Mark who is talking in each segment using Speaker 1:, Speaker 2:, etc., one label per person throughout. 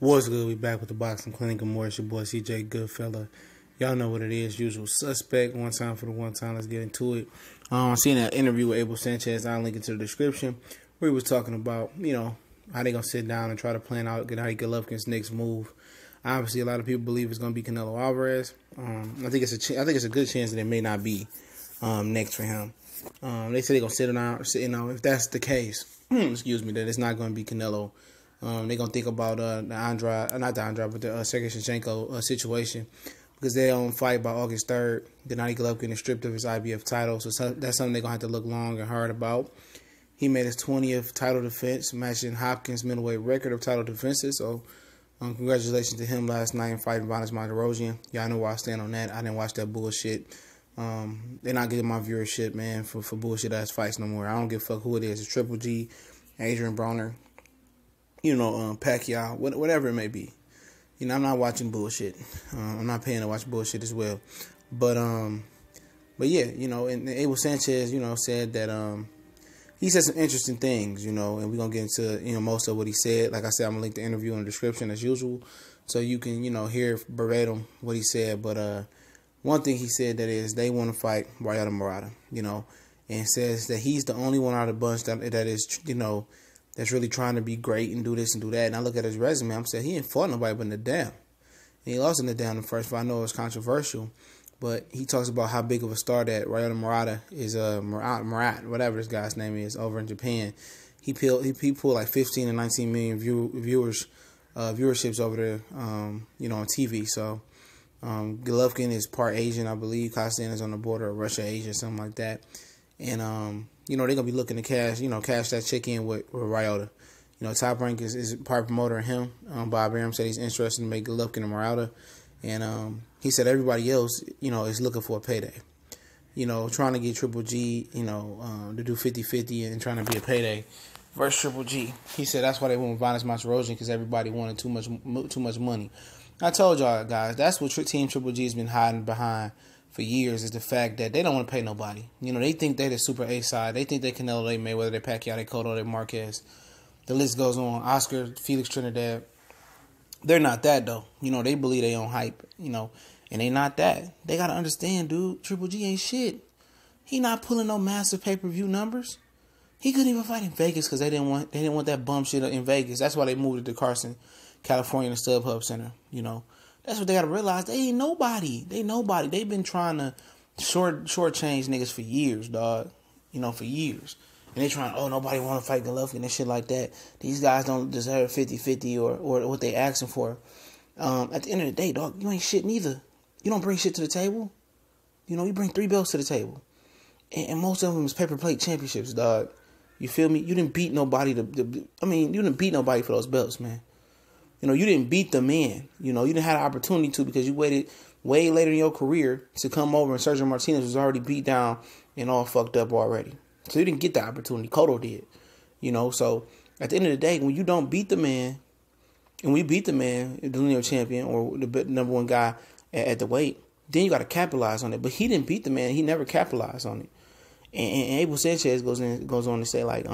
Speaker 1: What's good? We back with the Boxing Clinic. More. It's your boy CJ Goodfella. Y'all know what it is. Usual suspect. One time for the one time. Let's get into it. Seeing that interview with Abel Sanchez. I'll link it to the description. Where he was talking about, how they gonna sit down and try to plan out Gennady Golovkin's next move. Obviously, a lot of people believe it's gonna be Canelo Alvarez. I think it's a good chance that it may not be next for him. They say they're gonna sit down. If that's the case, excuse me, that it's not gonna be Canelo. They're going to think about the Sergey Shevchenko situation because they don't fight by August 3rd. Gennady Golovkin is stripped of his IBF title, so that's something they're going to have to look long and hard about. He made his 20th title defense, matching Hopkins' middleweight record of title defenses, so congratulations to him last night in fighting Vanes Martirosyan. Y'all know where I stand on that. I didn't watch that bullshit. They're not getting my viewership, man, for bullshit-ass fights no more. I don't give a fuck who it is. It's Triple G, Adrian Broner, Pacquiao, whatever it may be. I'm not watching bullshit. I'm not paying to watch bullshit as well. But yeah, and Abel Sanchez, said that he said some interesting things, and we're gonna get into most of what he said. Like I said, I'm gonna link the interview in the description as usual, so you can hear verbatim what he said. But one thing he said that is they want to fight Ryōta Murata, and says that he's the only one out of the bunch that is that's really trying to be great and do this and do that. And I look at his resume, I'm saying he ain't fought nobody but Nadal. And he lost in Nadal in the first fight. I know it was controversial, but he talks about how big of a star that Ryōta Murata is, Murat, whatever this guy's name is, over in Japan. He pulled like 15 and 19 million viewerships over there, on TV. So Golovkin is part Asian, I believe. Kazakhstan is on the border of Russia, Asia, something like that. And they're going to be looking to cash that check in with Ryōta. Top Rank is part promoter of him. Bob Arum said he's interested in make Golovkin and Murata. And he said everybody else, is looking for a payday. Trying to get Triple G, to do 50-50 and trying to be a payday versus Triple G. He said that's why they went with Vanes Martirosyan, because everybody wanted too much money. I told y'all, guys, that's what Team Triple G has been hiding behind for years, is the fact that they don't want to pay nobody. They think they're the super A side. They think they Canelo, they Mayweather, they Pacquiao, they Cotto, they Marquez. The list goes on. Oscar, Felix Trinidad. They're not that, though. They believe they own hype, and they not that. They got to understand, dude, Triple G ain't shit. He not pulling no massive pay-per-view numbers. He couldn't even fight in Vegas because they didn't want that bum shit in Vegas. That's why they moved it to Carson, California, the StubHub Center, That's what they gotta realize. They ain't nobody. They've been trying to shortchange niggas for years, dog. For years. And they trying, nobody want to fight Golovkin and shit like that. These guys don't deserve 50-50 or what they asking for. At the end of the day, dog, you ain't shit neither. You don't bring shit to the table. You bring 3 belts to the table. And most of them is paper plate championships, dog. You feel me? You didn't beat nobody you didn't beat nobody for those belts, man. You didn't beat the man. You didn't have the opportunity to, because you waited way later in your career to come over, and Sergio Martinez was already beat down and all fucked up already. So you didn't get the opportunity. Cotto did. So at the end of the day, when you don't beat the man, and we beat the man, the lineal champion or the number one guy at the weight, then you got to capitalize on it. But he didn't beat the man. He never capitalized on it. And Abel Sanchez goes on to say, like,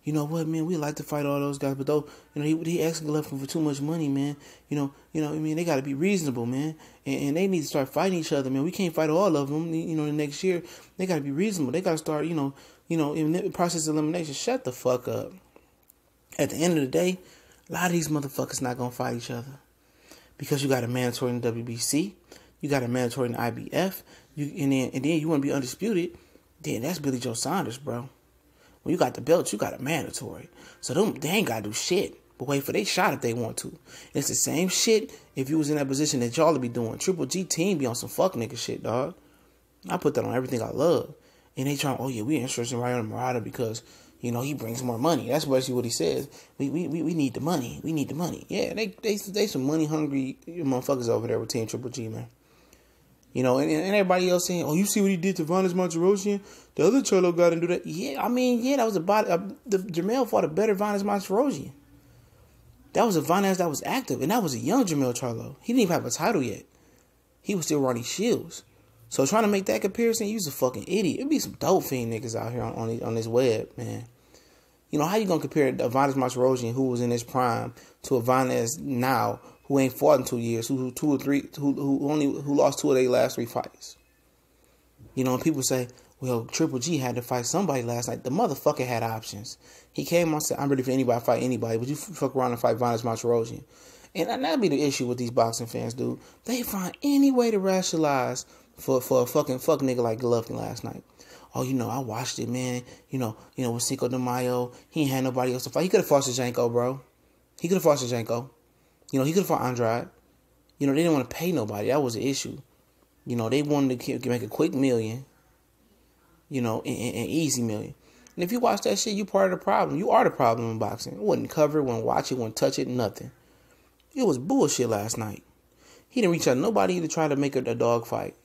Speaker 1: you know what, man, we like to fight all those guys, but though, he asking Golovkin for too much money, man. They got to be reasonable, man. And they need to start fighting each other, man. We can't fight all of them, the next year. They got to be reasonable. They got to start, in the process of elimination. Shut the fuck up. At the end of the day, a lot of these motherfuckers not going to fight each other. Because you got a mandatory in the WBC. You got a mandatory in the IBF. And then you want to be undisputed. Then that's Billy Joe Saunders, bro. When you got the belts, you got a mandatory. So they ain't got to do shit but wait for their shot if they want to. And it's the same shit if you was in that position that y'all would be doing. Triple G team be on some fuck nigga shit, dog. I put that on everything I love. And they trying, we interested in Ryōta Murata because, he brings more money. That's basically what he says. We need the money. We need the money. Yeah, they some money hungry motherfuckers over there with Team Triple G, man. And everybody else saying, you see what he did to Vanes Martirosyan? The other Charlo got to do that. Yeah, that was Jermell fought a better Vanes Martirosyan. That was a Vanes that was active, and that was a young Jermell Charlo. He didn't even have a title yet. He was still Ronnie Shields. So trying to make that comparison, you's a fucking idiot. It'd be some dope fiend niggas out here on this web, man. You know, how you gonna compare Vanes Martirosyan, who was in his prime, to a Vanes now who ain't fought in 2 years, who lost 2 of their last 3 fights? You know, and people say, well, Triple G had to fight somebody last night. The motherfucker had options. He came on and said, I'm ready for anybody to fight anybody, but you fuck around and fight Vanes Martirosyan. And that'd be the issue with these boxing fans, dude. They find any way to rationalize for a fuck nigga like Golovkin last night. Oh, you know, I watched it, man. You know, with Cinco de Mayo, he ain't had nobody else to fight. He could have fought Shevchenko, bro. He could have fought Shevchenko. You know, he could have fought Andrade. You know, they didn't want to pay nobody. That was the issue. You know, they wanted to make a quick million. You know, an easy million. And if you watch that shit, you part of the problem. You are the problem in boxing. It wasn't cover it, wasn't watch it, wasn't touch it, nothing. It was bullshit last night. He didn't reach out to nobody to try to make a dog fight.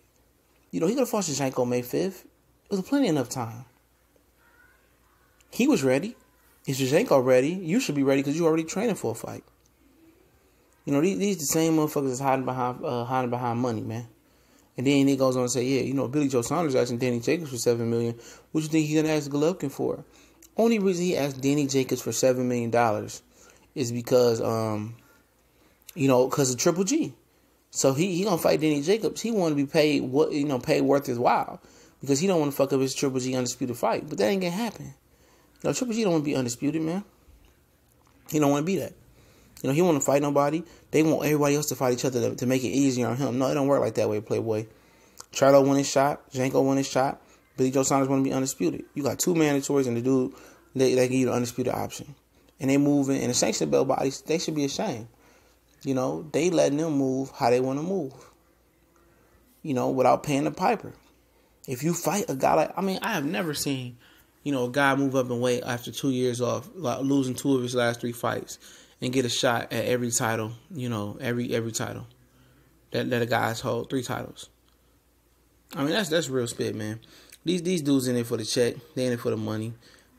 Speaker 1: You know, he could have fought Shevchenko May 5th. It was plenty enough time. He was ready. Is Shevchenko ready? You should be ready because you're already training for a fight. You know, these the same motherfuckers that's hiding behind money, man. And then he goes on to say, yeah, you know, Billy Joe Saunders asking Danny Jacobs for $7 million. What you think he's gonna ask Golovkin for? Only reason he asked Danny Jacobs for $7 million is because you know, because of Triple G. So he gonna fight Danny Jacobs. He want to be paid paid worth his while, because he don't want to fuck up his Triple G undisputed fight. But that ain't gonna happen. You know, Triple G don't want to be undisputed, man. He don't want to be that. You know, he want to fight nobody. They want everybody else to fight each other to make it easier on him. No, it don't work like that way, Playboy. Charlo won his shot. Janko won his shot. Billy Joe Saunders want to be undisputed. You got 2 mandatories and the dude, they give you the undisputed option. And they moving, and the sanction belt bodies, they should be ashamed. You know, they letting them move how they want to move. You know, without paying the piper. If you fight a guy like, I have never seen, you know, a guy move up in weight after 2 years off, like losing 2 of his last 3 fights, and get a shot at every title, you know, every title that a guy's hold, 3 titles. That's real spit, man. These dudes in it for the check, they in it for the money.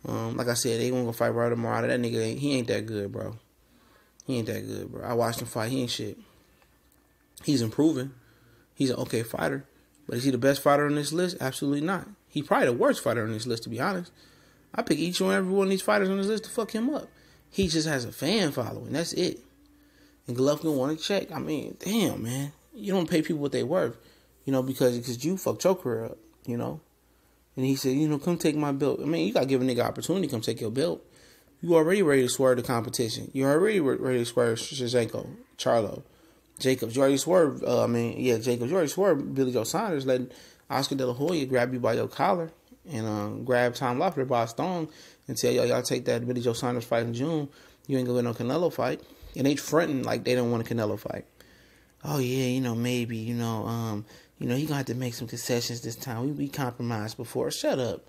Speaker 1: Like I said, they won't go fight Ryōta Murata. That nigga he ain't that good, bro. He ain't that good, bro. I watched him fight. He ain't shit. He's improving. He's an okay fighter, but is he the best fighter on this list? Absolutely not. He's probably the worst fighter on this list, to be honest. I pick each and every one of these fighters on this list to fuck him up. He just has a fan following. That's it. And Golovkin want to check. Damn, man. You don't pay people what they worth, you know, because you fucked your career up, you know. And he said, you know, come take my belt. You got to give a nigga opportunity to come take your belt. You already ready to swerve the competition. You already ready to swerve Shevchenko, Charlo, Jacobs. You already swerved, Jacobs. You already swerved Billy Joe Saunders, letting Oscar De La Hoya grab you by your collar and grab Tom Loeffler by his thong and tell y'all take that Billy Joe Saunders fight in June. You ain't gonna get no Canelo fight. And they fronting like they don't want a Canelo fight. Oh yeah, you know, maybe, he gonna have to make some concessions this time. We compromised before. Shut up.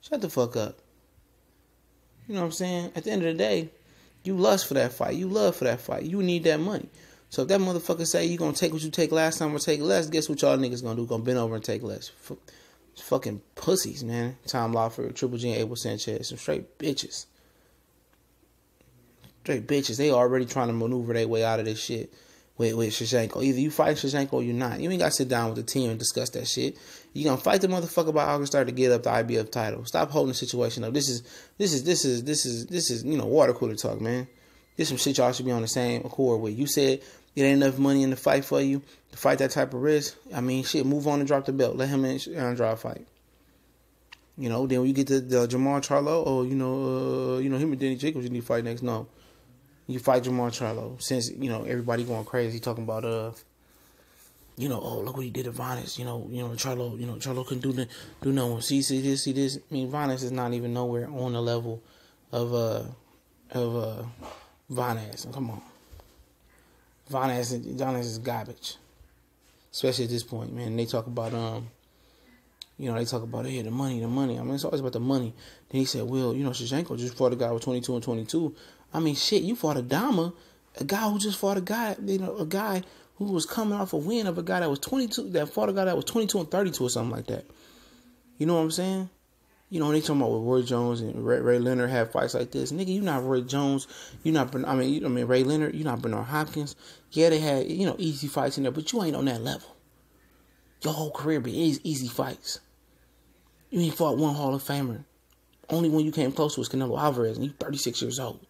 Speaker 1: Shut the fuck up. You know what I'm saying? At the end of the day, you lust for that fight. You love for that fight. You need that money. So if that motherfucker say you gonna take what you take last time or take less, guess what y'all niggas gonna do? Gonna bend over and take less. Fucking pussies, man. Tom Loeffler, Triple G, and Abel Sanchez. Some straight bitches. Straight bitches. They already trying to maneuver their way out of this shit with Shevchenko. Either you fight Shevchenko or you're not. You ain't got to sit down with the team and discuss that shit. You gonna fight the motherfucker by August 3rd to get up the IBF title. Stop holding the situation up. This is water cooler talk, man. This some shit y'all should be on the same accord with. You said it ain't enough money in the fight for you to fight that type of risk. Move on and drop the belt. Let him and Andrade fight. You know, then when you get to the Jamal Charlo, him and Danny Jacobs, you need to fight next. No. You fight Jamal Charlo. Since, everybody going crazy talking about, look what he did to Vanes. Charlo couldn't do no one. See this. Vanes is not even nowhere on the level of Vanes. Come on. Vanes is garbage. Especially at this point, man. They talk about, the money. It's always about the money. Then he said, well, Shevchenko just fought a guy with 22 and 22. You fought a Dama, a guy who just fought a guy, a guy who was coming off a win of a guy that was 22, that fought a guy that was 22 and 32 or something like that. You know what I'm saying? They talking about with Roy Jones and Ray Leonard had fights like this. Nigga, you not Roy Jones. You not, Ray Leonard. You not Bernard Hopkins. Yeah, they had, easy fights in there, but you ain't on that level. Your whole career been easy fights. You ain't fought one Hall of Famer Only one you came close to was Canelo Alvarez, and you 36 years old.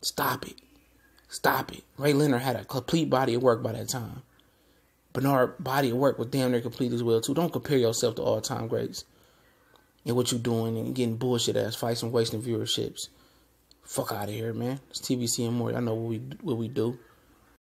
Speaker 1: Stop it. Stop it. Ray Leonard had a complete body of work by that time. Bernard body of work was damn near complete as well, too. Don't compare yourself to all-time greats and what you doing and getting bullshit-ass fights and wasting viewerships. Fuck out of here, man. It's TVC and more. I know what we do.